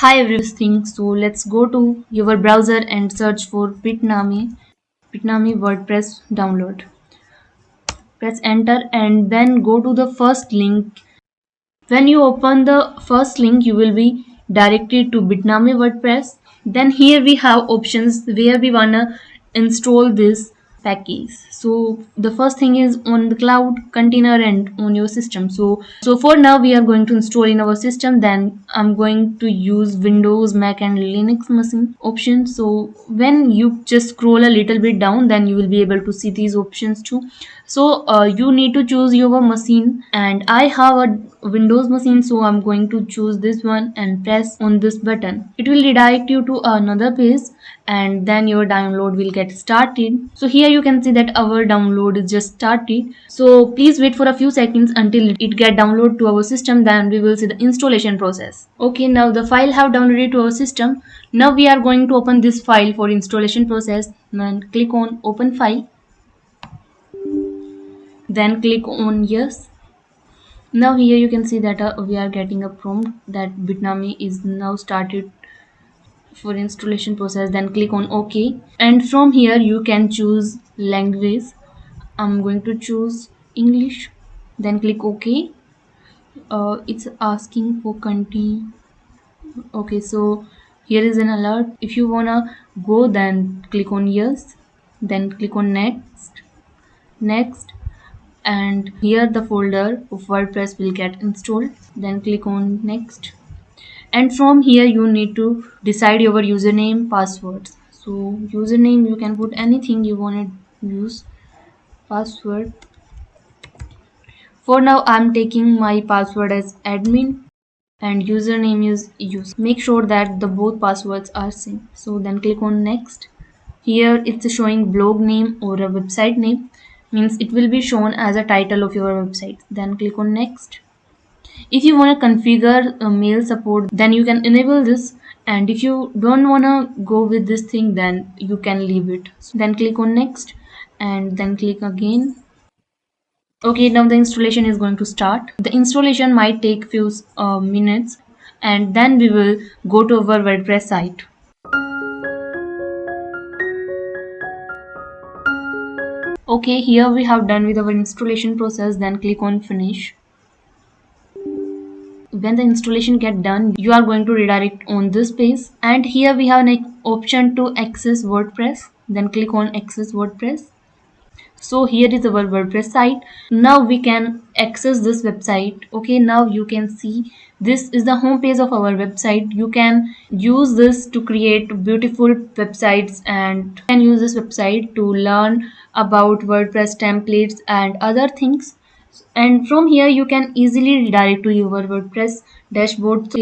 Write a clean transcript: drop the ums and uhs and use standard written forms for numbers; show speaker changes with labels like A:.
A: Hi everything. So let's go to your browser and search for Bitnami WordPress download. Press enter and then go to the first link. When you open the first link, you will be directed to Bitnami WordPress. Then here we have options where we wanna install this package. So the first thing is on the cloud, container, and on your system. So for now we are going to install in our system. Then I'm going to use Windows, Mac, and Linux machine options. So when you just scroll a little bit down, then you will be able to see these options too. So you need to choose your machine, and I have a Windows machine, so I'm going to choose this one and press on this button. It will redirect you to another page, and then your download will get started. So here you can see that our download is just started. So please wait for a few seconds until it get downloaded to our system. Then we will see the installation process. Okay, now the file have downloaded to our system. Now we are going to open this file for installation process. Then click on open file. Then click on yes. Now here you can see that we are getting a prompt that Bitnami is now started for installation process. Then click on OK, and from here you can choose language. I'm going to choose English. Then click OK. It's asking for continue. Okay, so here is an alert. If you wanna go, then click on yes. Then click on next, and here the folder of WordPress will get installed. Then click on next, and from here you need to decide your username, passwords. So username, you can put anything you want to use. Password, for now I'm taking my password as admin, and username is use. Make sure that the both passwords are same. So then click on next. Here it's showing blog name or a website name, means it will be shown as a title of your website. Then click on next. If you want to configure mail support, then you can enable this, and if you don't want to go with this thing, then you can leave it. So then click on next, and then click again. Okay, now the installation is going to start. The installation might take few minutes, and then we will go to our WordPress site. Okay, here we have done with our installation process. Then click on finish. When the installation get done, you are going to redirect on this page, and here we have an option to access WordPress. Then click on access WordPress. So here is our WordPress site. Now we can access this website. Okay, now you can see this is the home page of our website. You can use this to create beautiful websites, and you can use this website to learn about WordPress templates and other things. And from here you can easily redirect to your WordPress dashboard.